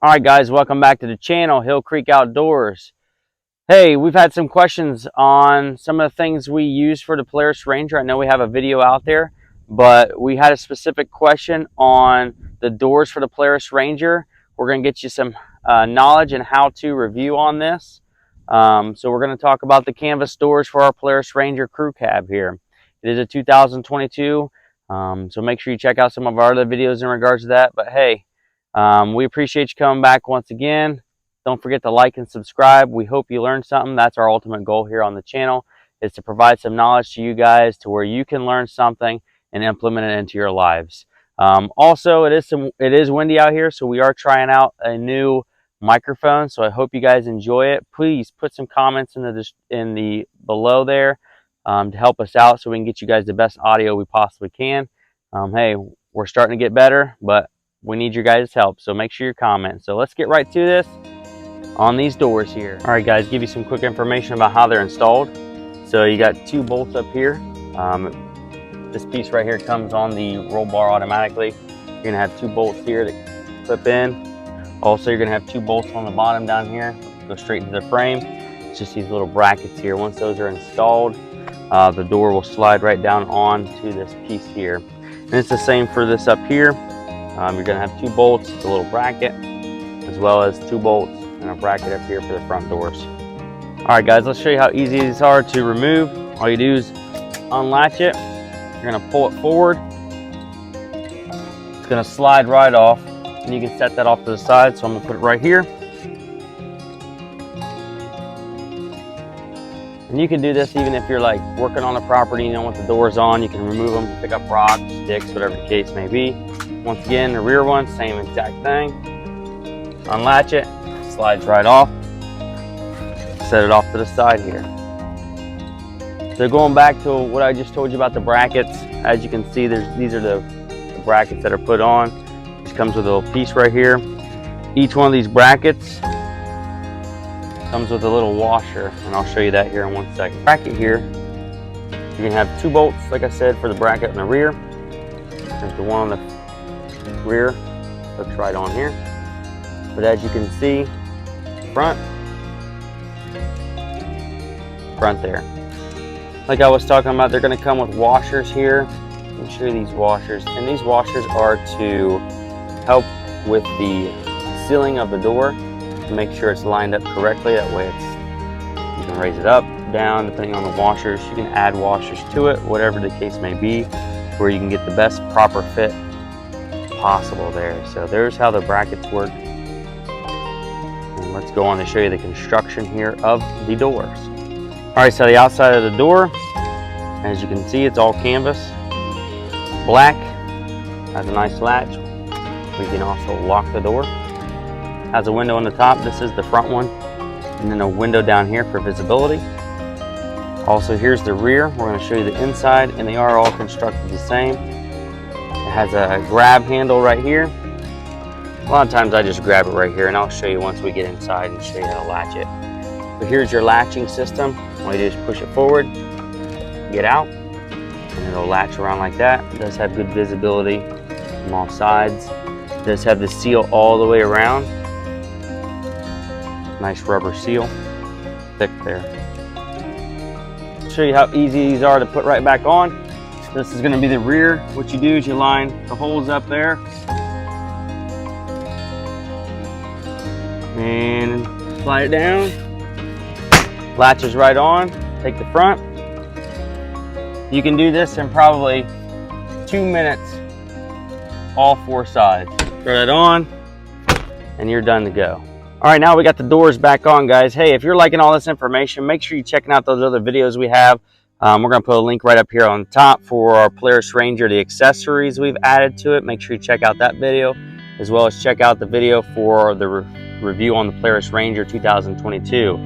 All right, guys, welcome back to the channel, Hillcreek Outdoors. Hey, we've had some questions on some of the things we use for the Polaris Ranger. I know we have a video out there, but we had a specific question on the doors for the Polaris Ranger. We're going to get you some knowledge and how-to review on this. So we're going to talk about the canvas doors for our Polaris Ranger crew cab here. It is a 2022, so make sure you check out some of our other videos in regards to that. But hey, we appreciate you coming back once again. Don't forget to like and subscribe. We hope you learned something. That's our ultimate goal here on the channel, is to provide some knowledge to you guys to where you can learn something and implement it into your lives. Also, it is windy out here, so we are trying out a new microphone. So I hope you guys enjoy it. Please put some comments in the below there to help us out so we can get you guys the best audio we possibly can. Hey, we're starting to get better, but we need your guys' help, so make sure you comment. So let's get right to this on these doors here. All right, guys, give you some quick information about how they're installed. So you got two bolts up here. This piece right here comes on the roll bar automatically. You're gonna have two bolts here that clip in. Also, you're gonna have two bolts on the bottom down here, go straight into the frame. It's just these little brackets here. Once those are installed, the door will slide right down onto this piece here. And it's the same for this up here. You're going to have two bolts, a little bracket, as well as two bolts and a bracket up here for the front doors. All right, guys, let's show you how easy these are to remove. All you do is unlatch it. You're going to pull it forward. It's going to slide right off, and you can set that off to the side. So I'm going to put it right here. And you can do this even if you're like working on a property, you don't want the doors on. You can remove them, pick up rocks, sticks, whatever the case may be. Once again, the rear one, same exact thing. Unlatch it, slides right off. Set it off to the side here. So going back to what I just told you about the brackets, as you can see, these are the brackets that are put on. This comes with a little piece right here. Each one of these brackets comes with a little washer, and I'll show you that here in 1 second. Bracket here, you're gonna have two bolts, like I said, for the bracket in the rear. There's the one on the rear, hooks right on here. But as you can see, front there. Like I was talking about, they're going to come with washers here. Let me show you these washers. And these washers are to help with the sealing of the door, to make sure it's lined up correctly. That way you can raise it up, down, depending on the washers. You can add washers to it, whatever the case may be, where you can get the best proper fit possible there. So there's how the brackets work. And let's go on to show you the construction here of the doors. All right, so the outside of the door, as you can see, it's all canvas, black, has a nice latch. We can also lock the door. Has a window on the top. This is the front one, and then a window down here for visibility. Also, here's the rear. We're going to show you the inside, and they are all constructed the same. It has a grab handle right here. A lot of times I just grab it right here, and I'll show you once we get inside and show you how to latch it. But here's your latching system. All you do is push it forward, get out, and it'll latch around like that. It does have good visibility from all sides. It does have the seal all the way around. Nice rubber seal, thick there. I'll show you how easy these are to put right back on. This is going to be the rear. What you do is you line the holes up there and slide it down. Latches right on. Take the front. You can do this in probably 2 minutes, all four sides. Throw that on, and you're done to go. All right, now we got the doors back on, guys. Hey, if you're liking all this information, make sure you're checking out those other videos we have. We're going to put a link right up here on top for our Polaris Ranger, the accessories we've added to it. Make sure you check out that video, as well as check out the video for the review on the Polaris Ranger 2022.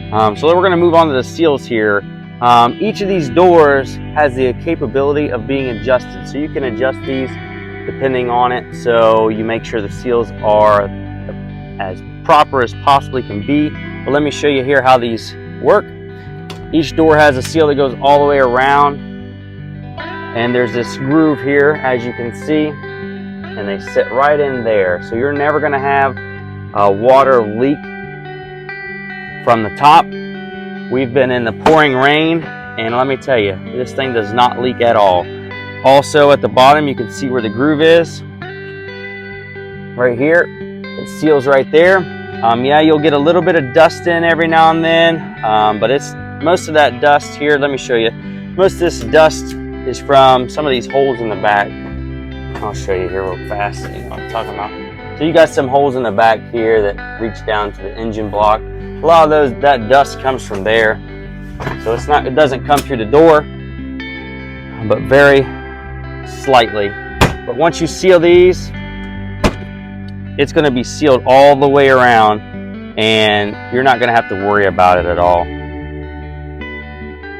So then we're going to move on to the seals here. Each of these doors has the capability of being adjusted. So you can adjust these depending on it. So you make sure the seals are as proper as possibly can be. But let me show you here how these work. Each door has a seal that goes all the way around, and there's this groove here, as you can see, and they sit right in there. So you're never going to have water leak from the top. We've been in the pouring rain, and let me tell you, this thing does not leak at all. Also at the bottom, you can see where the groove is. Right here, it seals right there. Yeah, you'll get a little bit of dust in every now and then, but it's most of that dust here. Let me show you. Most of this dust is from some of these holes in the back. I'll show you here real fast so you know what I'm talking about. So you got some holes in the back here that reach down to the engine block. A lot of that dust comes from there. So it doesn't come through the door, but very slightly. But once you seal these, it's going to be sealed all the way around, and you're not going to have to worry about it at all.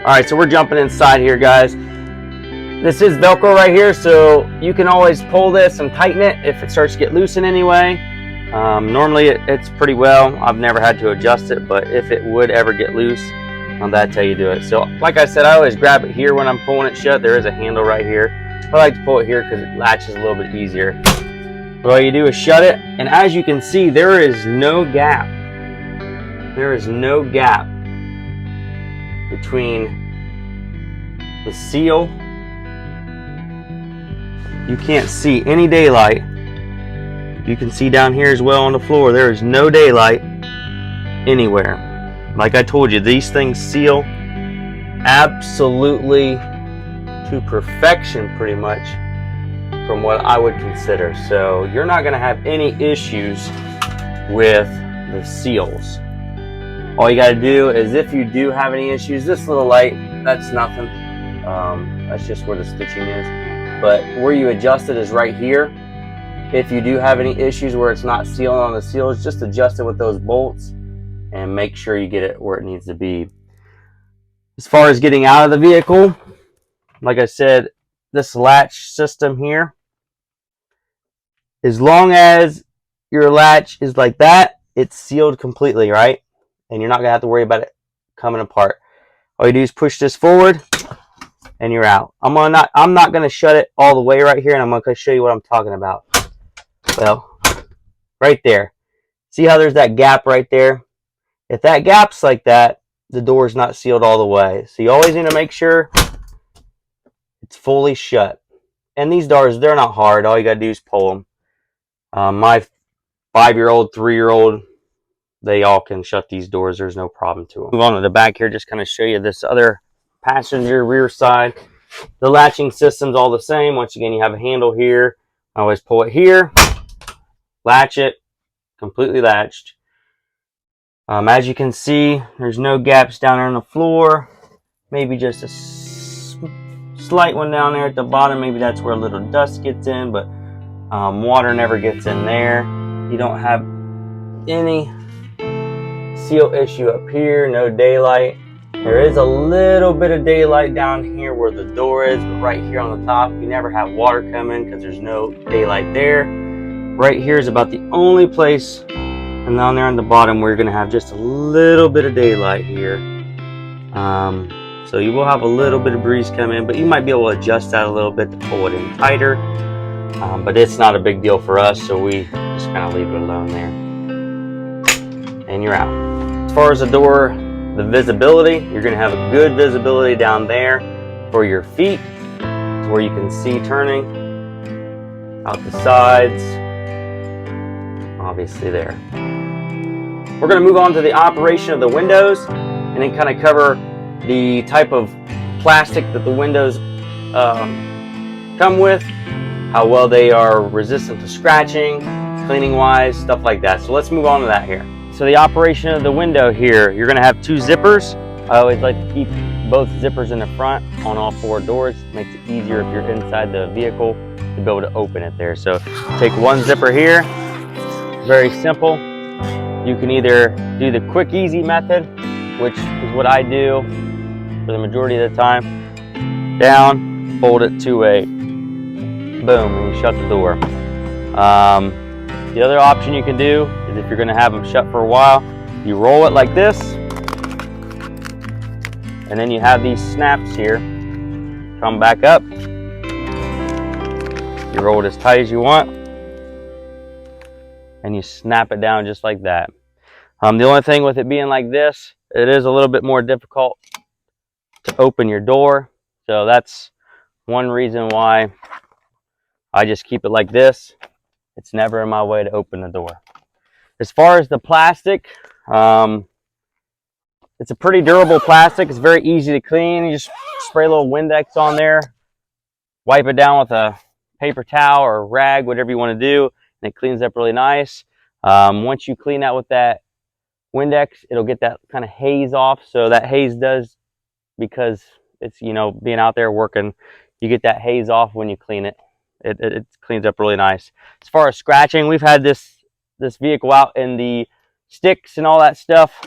All right, so we're jumping inside here, guys. This is Velcro right here, so you can always pull this and tighten it if it starts to get loose in any way. Normally it's pretty well. I've never had to adjust it, but if it would ever get loose, that's how you do it. So like I said, I always grab it here when I'm pulling it shut. There is a handle right here. I like to pull it here because it latches a little bit easier. But all you do is shut it, and as you can see, there is no gap. There is no gap between the seal. You can't see any daylight. You can see down here as well on the floor, there is no daylight anywhere. Like I told you, these things seal absolutely to perfection, pretty much, from what I would consider. So you're not going to have any issues with the seals. All you got to do is, if you do have any issues, this little light, that's nothing. That's just where the stitching is. But where you adjust it is right here. If you do have any issues where it's not sealing on the seals, just adjust it with those bolts and make sure you get it where it needs to be. As far as getting out of the vehicle, like I said, this latch system here, as long as your latch is like that, it's sealed completely, right? And you're not gonna have to worry about it coming apart. All you do is push this forward and you're out. I'm not gonna shut it all the way right here, and I'm gonna show you what I'm talking about. Well, right there. See how there's that gap right there? If that gap's like that, the door's not sealed all the way. So you always need to make sure it's fully shut. And these doors, they're not hard. All you gotta do is pull them. My 5-year-old, 3-year-old, they all can shut these doors. There's no problem to them. Move on to the back here, just kind of show you this other passenger rear side. The latching system's all the same. Once again, you have a handle here. I always pull it here, latch it, completely latched. As you can see, there's no gaps down there on the floor. Maybe just a slight one down there at the bottom. Maybe that's where a little dust gets in, but water never gets in there. You don't have any seal issue up here, no daylight. There is a little bit of daylight down here where the door is, but right here on the top, you never have water coming because there's no daylight there. Right here is about the only place, and down there on the bottom, we're going to have just a little bit of daylight here. So you will have a little bit of breeze come in, but you might be able to adjust that a little bit to pull it in tighter. But it's not a big deal for us, so we just kind of leave it alone there. And you're out. As far as the door, the visibility, you're going to have a good visibility down there for your feet, where you can see turning out the sides, obviously there. We're going to move on to the operation of the windows, and then kind of cover the type of plastic that the windows come with, how well they are resistant to scratching, cleaning wise, stuff like that. So let's move on to that here. So the operation of the window here, you're going to have 2 zippers. I always like to keep both zippers in the front on all 4 doors. It makes it easier if you're inside the vehicle to be able to open it there. So take one zipper here, very simple. You can either do the quick easy method, which is what I do for the majority of the time. Down, fold it to a boom, and you shut the door. The other option you can do is, if you're going to have them shut for a while, you roll it like this, and then you have these snaps here. Come back up. You roll it as tight as you want. and you snap it down just like that. The only thing with it being like this, it is a little bit more difficult to open your door. So that's one reason why I just keep it like this. It's never in my way to open the door. As far as the plastic, it's a pretty durable plastic. It's very easy to clean. You just spray a little Windex on there, wipe it down with a paper towel or rag, whatever you want to do, and it cleans up really nice. Once you clean that with that Windex, it'll get that kind of haze off. So that haze does, because it's, you know, being out there working, you get that haze off when you clean it. It cleans up really nice. As far as scratching, we've had this vehicle out in the sticks and all that stuff.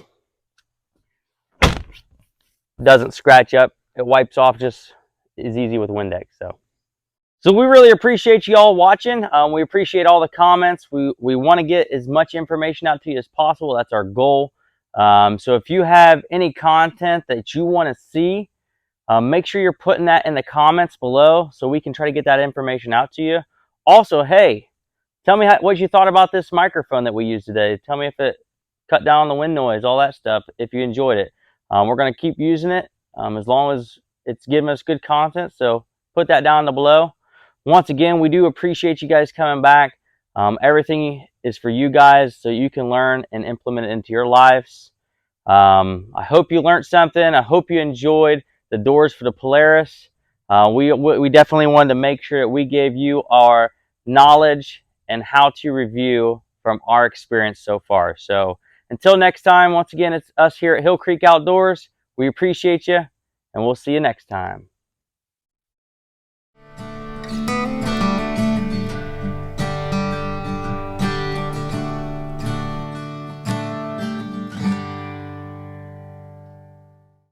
Doesn't scratch up. It wipes off just as easy with Windex. So we really appreciate you all watching. We appreciate all the comments. We want to get as much information out to you as possible. That's our goal. So if you have any content that you want to see, make sure you're putting that in the comments below so we can try to get that information out to you. Also, hey, tell me what you thought about this microphone that we used today. Tell me if it cut down on the wind noise, all that stuff, if you enjoyed it. We're going to keep using it as long as it's giving us good content. So put that down below. Once again, we do appreciate you guys coming back. Everything is for you guys so you can learn and implement it into your lives. I hope you learned something. I hope you enjoyed the doors for the Polaris. We definitely wanted to make sure that we gave you our knowledge and how to review from our experience so far. So until next time, once again, it's us here at Hillcreek Outdoors. We appreciate you, and we'll see you next time.